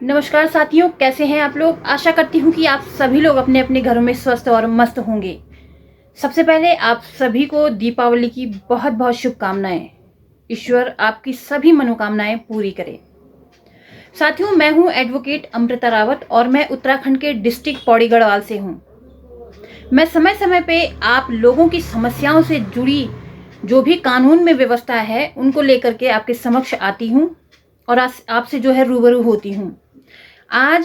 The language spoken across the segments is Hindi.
नमस्कार साथियों, कैसे हैं आप लोग। आशा करती हूँ कि आप सभी लोग अपने अपने घरों में स्वस्थ और मस्त होंगे। सबसे पहले आप सभी को दीपावली की बहुत बहुत शुभकामनाएं। ईश्वर आपकी सभी मनोकामनाएं पूरी करे। साथियों, मैं हूं एडवोकेट अमृता रावत और मैं उत्तराखंड के डिस्ट्रिक्ट पौड़ी गढ़वाल से हूं। मैं समय समय पे आप लोगों की समस्याओं से जुड़ी जो भी कानून में व्यवस्था है उनको लेकर के आपके समक्ष आती हूं और आपसे जो है रूबरू होती हूं। आज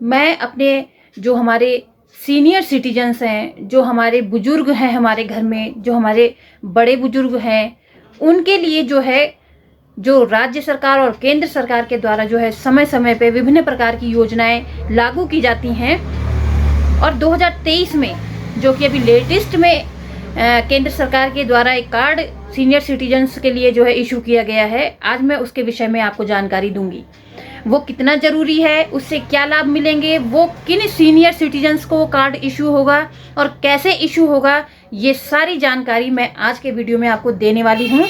मैं अपने जो हमारे सीनियर सिटीजन्स हैं, जो हमारे बुजुर्ग हैं, हमारे घर में जो हमारे बड़े बुजुर्ग हैं, उनके लिए जो है जो राज्य सरकार और केंद्र सरकार के द्वारा जो है समय समय पे विभिन्न प्रकार की योजनाएं लागू की जाती हैं। और 2023 में जो कि अभी लेटेस्ट में केंद्र सरकार के द्वारा एक कार्ड सीनियर सिटीजन्स के लिए जो है इशू किया गया है। आज मैं उसके विषय में आपको जानकारी दूंगी। वो कितना जरूरी है, उससे क्या लाभ मिलेंगे, वो किन सीनियर सिटीजन्स को कार्ड इशू होगा और कैसे इशू होगा, ये सारी जानकारी मैं आज के वीडियो में आपको देने वाली हूँ।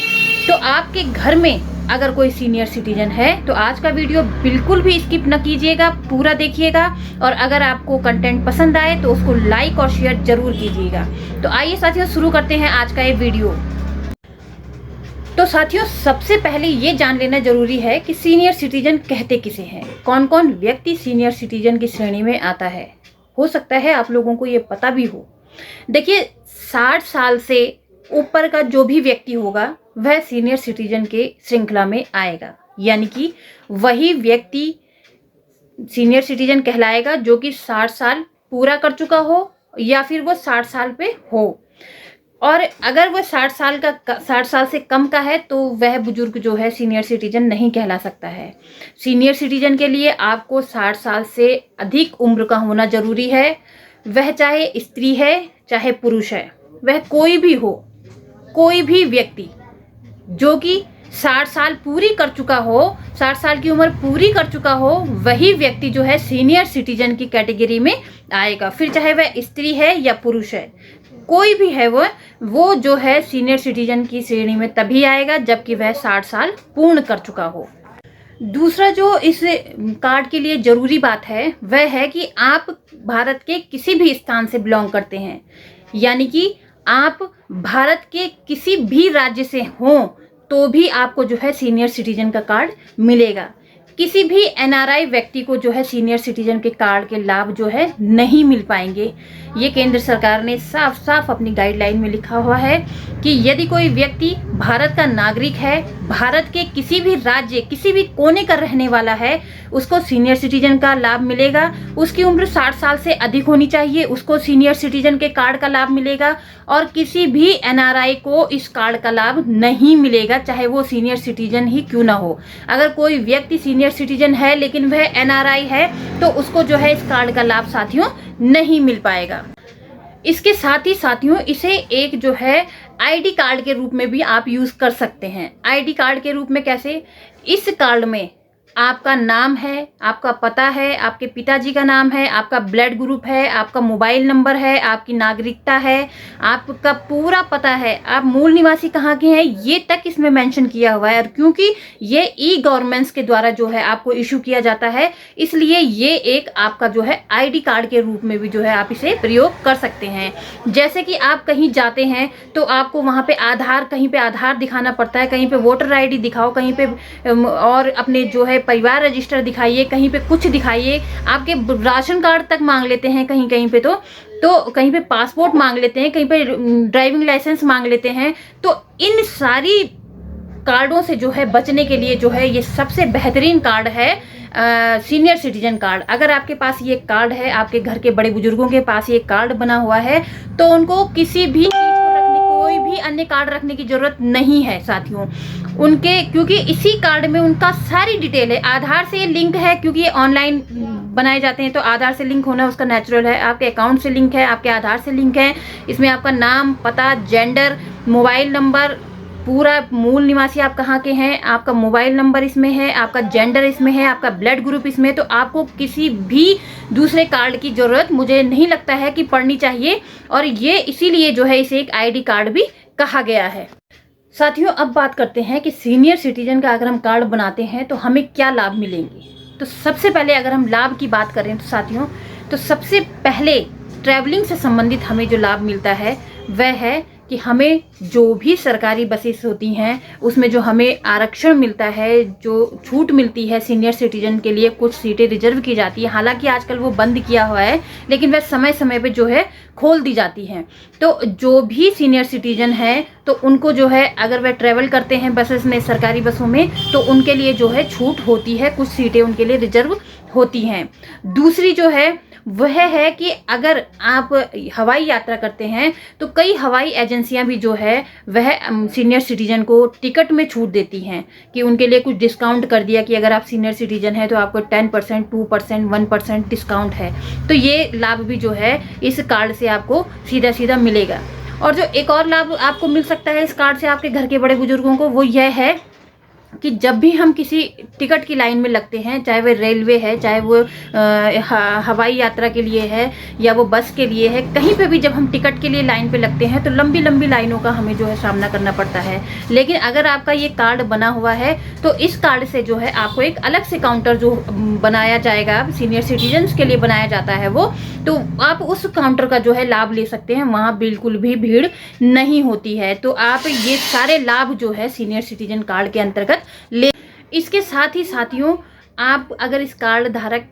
तो आपके घर में अगर कोई सीनियर सिटीजन है तो आज का वीडियो बिल्कुल भी स्किप न कीजिएगा, पूरा देखिएगा। और अगर आपको कंटेंट पसंद आए तो उसको लाइक और शेयर जरूर कीजिएगा। तो आइए साथियों, शुरू करते हैं आज का ये वीडियो। तो साथियों, सबसे पहले ये जान लेना जरूरी है कि सीनियर सिटीजन कहते किसे हैं, कौन कौन व्यक्ति सीनियर सिटीजन की श्रेणी में आता है। हो सकता है आप लोगों को ये पता भी हो। देखिए, 60 साल से ऊपर का जो भी व्यक्ति होगा वह सीनियर सिटीजन के श्रृंखला में आएगा, यानी कि वही व्यक्ति सीनियर सिटीजन कहलाएगा जो कि 60 साल पूरा कर चुका हो या फिर वो 60 साल पे हो। और अगर वह 60 साल से कम का है तो वह बुजुर्ग जो है सीनियर सिटीजन नहीं कहला सकता है। सीनियर सिटीजन के लिए आपको 60 साल से अधिक उम्र का होना जरूरी है। वह चाहे स्त्री है चाहे पुरुष है, वह कोई भी हो, कोई भी व्यक्ति जो कि 60 साल पूरी कर चुका हो, 60 साल की उम्र पूरी कर चुका हो, वही व्यक्ति जो है सीनियर सिटीजन की कैटेगरी में आएगा। फिर चाहे वह स्त्री है या पुरुष है, कोई भी है वो जो है सीनियर सिटीजन की श्रेणी में तभी आएगा जबकि वह 60 साल पूर्ण कर चुका हो। दूसरा जो इस कार्ड के लिए जरूरी बात है वह है कि आप भारत के किसी भी स्थान से बिलोंग करते हैं, यानी कि आप भारत के किसी भी राज्य से हों तो भी आपको जो है सीनियर सिटीजन का कार्ड मिलेगा। किसी भी एनआरआई व्यक्ति को जो है सीनियर सिटीजन के कार्ड के लाभ जो है नहीं मिल पाएंगे। ये केंद्र सरकार ने साफ साफ अपनी गाइडलाइन में लिखा हुआ है कि यदि कोई व्यक्ति भारत का नागरिक है, भारत के किसी भी राज्य किसी भी कोने का रहने वाला है, उसको सीनियर सिटीजन का लाभ मिलेगा। उसकी उम्र 60 साल से अधिक होनी चाहिए, उसको सीनियर सिटीजन के कार्ड का लाभ मिलेगा। और किसी भी एनआरआई को इस कार्ड का लाभ नहीं मिलेगा, चाहे वो सीनियर सिटीजन ही क्यों ना हो। अगर कोई व्यक्ति सीनियर सिटीजन है लेकिन वह एनआरआई है तो उसको जो है इस कार्ड का लाभ साथियों नहीं मिल पाएगा। इसके साथ ही साथियों, इसे एक जो है आईडी कार्ड के रूप में भी आप यूज कर सकते हैं। आईडी कार्ड के रूप में कैसे? इस कार्ड में आपका नाम है, आपका पता है, आपके पिताजी का नाम है, आपका ब्लड ग्रुप है, आपका मोबाइल नंबर है, आपकी नागरिकता है, आपका पूरा पता है, आप मूल निवासी कहाँ के हैं, ये तक इसमें मेंशन किया हुआ है। और क्योंकि ये ई गवर्नमेंट्स के द्वारा जो है आपको इशू किया जाता है, इसलिए ये एक आपका जो है आईडी कार्ड के रूप में भी जो है आप इसे प्रयोग कर सकते हैं। जैसे कि आप कहीं जाते हैं तो आपको वहाँ पे आधार, कहीं पे आधार दिखाना पड़ता है, कहीं पे वोटर ID दिखाओ, कहीं पे और अपने जो है परिवार रजिस्टर दिखाइए, कहीं पे कुछ दिखाइए, आपके राशन कार्ड तक मांग लेते हैं कहीं कहीं पे, तो कहीं पे पासपोर्ट मांग लेते हैं, कहीं पे ड्राइविंग लाइसेंस मांग लेते हैं। तो इन सारी कार्डों से जो है बचने के लिए जो है ये सबसे बेहतरीन कार्ड है सीनियर सिटीजन कार्ड। अगर आपके पास ये कार्ड है, आपके घर के बड़े बुजुर्गों के पास ये कार्ड बना हुआ है, तो उनको किसी भी चीज को रखने, कोई भी अन्य कार्ड रखने की जरूरत नहीं है साथियों उनके, क्योंकि इसी कार्ड में उनका सारी डिटेल है। आधार से लिंक है, क्योंकि ये ऑनलाइन बनाए जाते हैं तो आधार से लिंक होना उसका नेचुरल है। आपके अकाउंट से लिंक है, आपके आधार से लिंक है। इसमें आपका नाम, पता, जेंडर, मोबाइल नंबर, पूरा मूल निवासी आप कहाँ के हैं, आपका मोबाइल नंबर इसमें है, आपका जेंडर इसमें है, आपका ब्लड ग्रुप इसमें। तो आपको किसी भी दूसरे कार्ड की जरूरत मुझे नहीं लगता है कि पड़नी चाहिए। और ये इसीलिए जो है इसे एक आईडी कार्ड भी कहा गया है। साथियों, अब बात करते हैं कि सीनियर सिटीजन का अगर हम कार्ड बनाते हैं तो हमें क्या लाभ मिलेंगे। तो सबसे पहले अगर हम लाभ की बात करें तो साथियों, तो सबसे पहले ट्रैवलिंग से संबंधित हमें जो लाभ मिलता है वह है कि हमें जो भी सरकारी बसेस होती हैं उसमें जो हमें आरक्षण मिलता है, जो छूट मिलती है सीनियर सिटीजन के लिए, कुछ सीटें रिजर्व की जाती है। हालांकि आजकल वो बंद किया हुआ है, लेकिन वह समय समय पे जो है खोल दी जाती हैं। तो जो भी सीनियर सिटीजन है तो उनको जो है, अगर वह ट्रैवल करते हैं बसेस में, सरकारी बसों में, तो उनके लिए जो है छूट होती है, कुछ सीटें उनके लिए रिजर्व होती हैं। दूसरी जो है वह है कि अगर आप हवाई यात्रा करते हैं तो कई हवाई एजेंसियां भी जो है वह सीनियर सिटीजन को टिकट में छूट देती हैं कि उनके लिए कुछ डिस्काउंट कर दिया कि अगर आप सीनियर सिटीजन हैं तो आपको 10%, 2%, 1% डिस्काउंट है। तो ये लाभ भी जो है इस कार्ड से आपको सीधा सीधा मिलेगा। और जो एक और लाभ आपको मिल सकता है इस कार्ड से आपके घर के बड़े बुजुर्गों को, वो यह है कि जब भी हम किसी टिकट की लाइन में लगते हैं, चाहे वो रेलवे है, चाहे वो हवाई यात्रा के लिए है या वो बस के लिए है, कहीं पे भी जब हम टिकट के लिए लाइन पे लगते हैं तो लंबी लंबी लाइनों का हमें जो है सामना करना पड़ता है। लेकिन अगर आपका ये कार्ड बना हुआ है तो इस कार्ड से जो है आपको एक अलग से काउंटर जो बनाया जाएगा, सीनियर सिटीजन्स के लिए बनाया जाता है वो, तो आप उस काउंटर का जो है लाभ ले सकते हैं। वहाँ बिल्कुल भी भीड़ नहीं होती है। तो आप ये सारे लाभ जो है सीनियर सिटीजन कार्ड के अंतर्गत ले। इसके साथ ही साथियों, आप अगर इस कार्ड धारक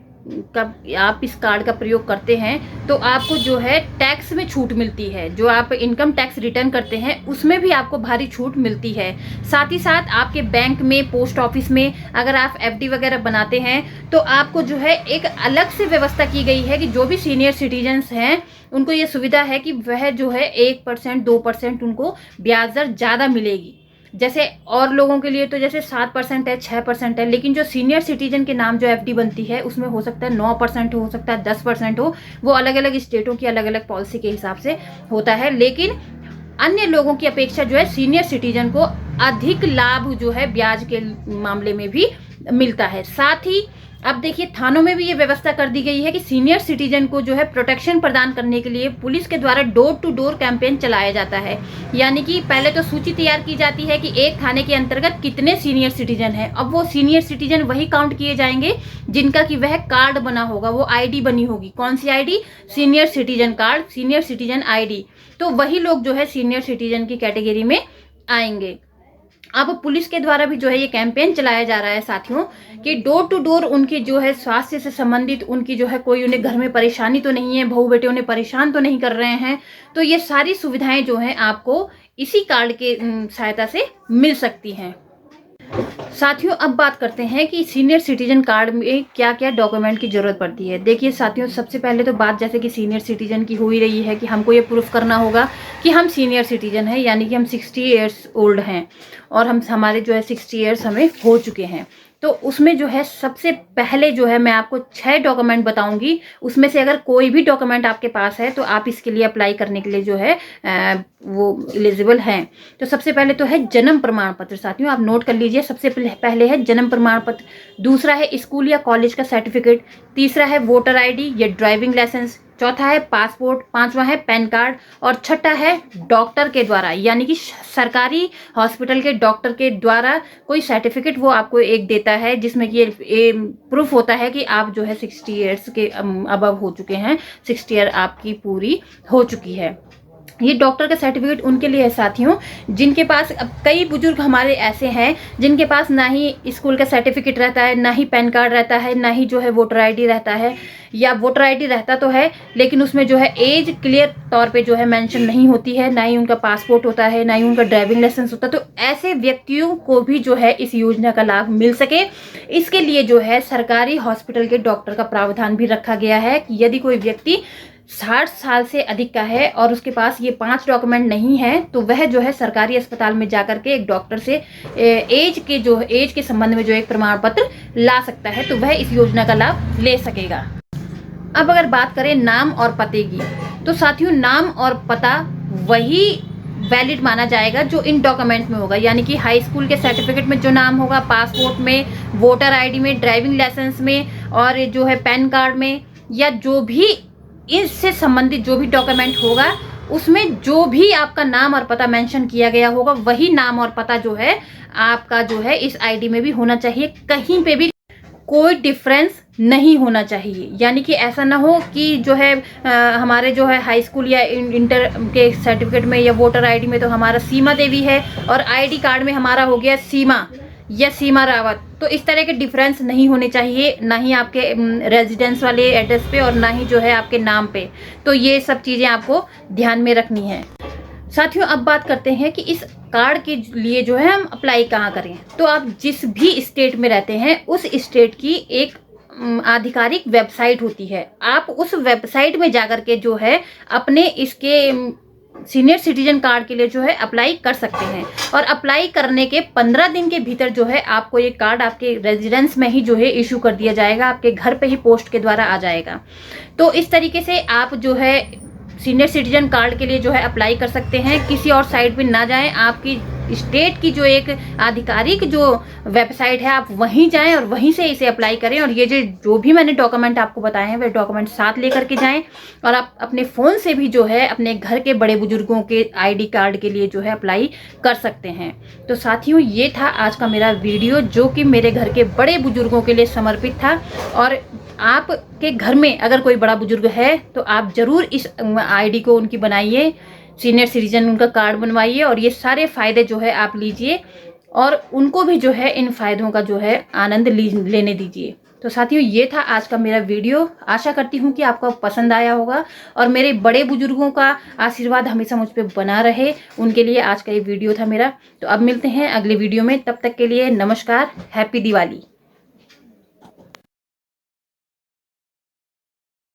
का आप इस कार्ड का प्रयोग करते हैं तो आपको जो है टैक्स में छूट मिलती है। जो आप इनकम टैक्स रिटर्न करते हैं उसमें भी आपको भारी छूट मिलती है। साथ ही साथ आपके बैंक में, पोस्ट ऑफिस में अगर आप एफडी वगैरह बनाते हैं तो आपको जो है एक अलग से व्यवस्था की गई है कि जो भी सीनियर सिटीजन्स हैं उनको ये सुविधा है कि वह जो है 1%, 2% उनको ब्याज दर ज़्यादा मिलेगी। जैसे और लोगों के लिए तो जैसे 7% है, 6% है, लेकिन जो सीनियर सिटीजन के नाम जो एफडी बनती है उसमें हो सकता है 9% हो सकता है 10% हो। वो अलग अलग स्टेटों की अलग अलग पॉलिसी के हिसाब से होता है। लेकिन अन्य लोगों की अपेक्षा जो है सीनियर सिटीजन को अधिक लाभ जो है ब्याज के मामले में भी मिलता है। साथ ही अब देखिए, थानों में भी ये व्यवस्था कर दी गई है कि सीनियर सिटीजन को जो है प्रोटेक्शन प्रदान करने के लिए पुलिस के द्वारा डोर टू डोर कैंपेन चलाया जाता है। यानी कि पहले तो सूची तैयार की जाती है कि एक थाने के अंतर्गत कितने सीनियर सिटीजन हैं। अब वो सीनियर सिटीजन वही काउंट किए जाएंगे जिनका कि वह कार्ड बना होगा, वो आईडी बनी होगी। कौन सी ID? Senior citizen card, senior citizen ID. तो वही लोग जो है सीनियर सिटीजन की कैटेगरी में आएंगे। अब पुलिस के द्वारा भी जो है ये कैंपेन चलाया जा रहा है साथियों कि डोर टू डोर उनकी जो है स्वास्थ्य से संबंधित उनकी जो है कोई उन्हें घर में परेशानी तो नहीं है, बहू बेटे उन्हें परेशान तो नहीं कर रहे हैं। तो ये सारी सुविधाएं जो हैं आपको इसी कार्ड के सहायता से मिल सकती हैं। साथियों, अब बात करते हैं कि सीनियर सिटीजन कार्ड में क्या क्या डॉक्यूमेंट की जरूरत पड़ती है। देखिए साथियों, सबसे पहले तो बात जैसे कि सीनियर सिटीजन की हो ही रही है कि हमको ये प्रूफ करना होगा कि हम सीनियर सिटीजन हैं, यानी कि हम 60 ईयर्स ओल्ड हैं और हमारे जो है 60 ईयर्स हमें हो चुके हैं। तो उसमें जो है सबसे पहले जो है मैं आपको 6 डॉक्यूमेंट बताऊंगी। उसमें से अगर कोई भी डॉक्यूमेंट आपके पास है तो आप इसके लिए अप्लाई करने के लिए जो है वो एलिजिबल हैं। तो सबसे पहले तो है जन्म प्रमाण पत्र। साथियों आप नोट कर लीजिए, सबसे पहले है जन्म प्रमाण पत्र, दूसरा है स्कूल या कॉलेज का सर्टिफिकेट, तीसरा है वोटर आईडी या ड्राइविंग लाइसेंस, चौथा है पासपोर्ट, पांचवा है पैन कार्ड और छठा है डॉक्टर के द्वारा, यानी कि सरकारी हॉस्पिटल के डॉक्टर के द्वारा कोई सर्टिफिकेट वो आपको एक देता है जिसमें कि ये प्रूफ होता है कि आप जो है 60 ईयर्स के अबव हो चुके हैं, 60 ईयर आपकी पूरी हो चुकी है। ये डॉक्टर का सर्टिफिकेट उनके लिए है साथियों जिनके पास, अब कई बुजुर्ग हमारे ऐसे हैं जिनके पास ना ही स्कूल का सर्टिफिकेट रहता है, ना ही पैन कार्ड रहता है, ना ही जो है वोटर आईडी रहता है, या वोटर आईडी रहता तो है लेकिन उसमें जो है एज क्लियर तौर पे जो है मेंशन नहीं होती है, ना ही उनका पासपोर्ट होता है, ना ही उनका ड्राइविंग लाइसेंस होता। तो ऐसे व्यक्तियों को भी जो है इस योजना का लाभ मिल सके, इसके लिए जो है सरकारी हॉस्पिटल के डॉक्टर का प्रावधान भी रखा गया है कि यदि कोई व्यक्ति 60 साल से अधिक का है और उसके पास ये 5 डॉक्यूमेंट नहीं है तो वह जो है सरकारी अस्पताल में जाकर के एक डॉक्टर से एज के संबंध में जो एक प्रमाण पत्र ला सकता है, तो वह इस योजना का लाभ ले सकेगा। अब अगर बात करें नाम और पते की, तो साथियों नाम और पता वही वैलिड माना जाएगा जो इन डॉक्यूमेंट में होगा, यानी कि हाई स्कूल के सर्टिफिकेट में जो नाम होगा, पासपोर्ट में, वोटर आईडी में, ड्राइविंग लाइसेंस में और जो है पैन कार्ड में, या जो भी इससे संबंधित जो भी डॉक्यूमेंट होगा उसमें जो भी आपका नाम और पता मेंशन किया गया होगा वही नाम और पता जो है आपका जो है इस आईडी में भी होना चाहिए। कहीं पे भी कोई डिफरेंस नहीं होना चाहिए। यानी कि ऐसा ना हो कि जो है हमारे जो है हाई स्कूल या इंटर के सर्टिफिकेट में या वोटर आईडी में तो हमारा सीमा देवी है और आईडी कार्ड में हमारा हो गया सीमा या सीमा रावत। तो इस तरह के डिफरेंस नहीं होने चाहिए, ना ही आपके रेजिडेंस वाले एड्रेस पे और ना ही जो है आपके नाम पे। तो ये सब चीज़ें आपको ध्यान में रखनी है। साथियों, अब बात करते हैं कि इस कार्ड के लिए जो है हम अप्लाई कहाँ करें। तो आप जिस भी स्टेट में रहते हैं उस स्टेट की एक आधिकारिक वेबसाइट होती है। आप उस वेबसाइट में जाकर के जो है अपने इसके सीनियर सिटीजन कार्ड के लिए जो है अप्लाई कर सकते हैं। और अप्लाई करने के 15 दिन के भीतर जो है आपको ये कार्ड आपके रेजिडेंस में ही जो है इशू कर दिया जाएगा, आपके घर पे ही पोस्ट के द्वारा आ जाएगा। तो इस तरीके से आप जो है सीनियर सिटीजन कार्ड के लिए जो है अप्लाई कर सकते हैं। किसी और साइट पे ना जाएं, आपकी स्टेट की जो एक आधिकारिक जो वेबसाइट है आप वहीं जाएं और वहीं से इसे अप्लाई करें। और ये जो भी मैंने डॉक्यूमेंट आपको बताए हैं वे डॉक्यूमेंट साथ लेकर के जाएं। और आप अपने फ़ोन से भी जो है अपने घर के बड़े बुजुर्गों के आईडी कार्ड के लिए जो है अप्लाई कर सकते हैं। तो साथियों, ये था आज का मेरा वीडियो जो कि मेरे घर के बड़े बुजुर्गों के लिए समर्पित था। और आपके घर में अगर कोई बड़ा बुजुर्ग है तो आप ज़रूर इस आईडी को उनकी बनाइए, सीनियर सिटीजन उनका कार्ड बनवाइए और ये सारे फ़ायदे जो है आप लीजिए और उनको भी जो है इन फ़ायदों का जो है आनंद लेने दीजिए। तो साथियों, ये था आज का मेरा वीडियो। आशा करती हूँ कि आपको पसंद आया होगा और मेरे बड़े बुजुर्गों का आशीर्वाद हमेशा मुझ पर बना रहे, उनके लिए आज का ये वीडियो था मेरा। तो अब मिलते हैं अगले वीडियो में, तब तक के लिए नमस्कार, हैप्पी दिवाली।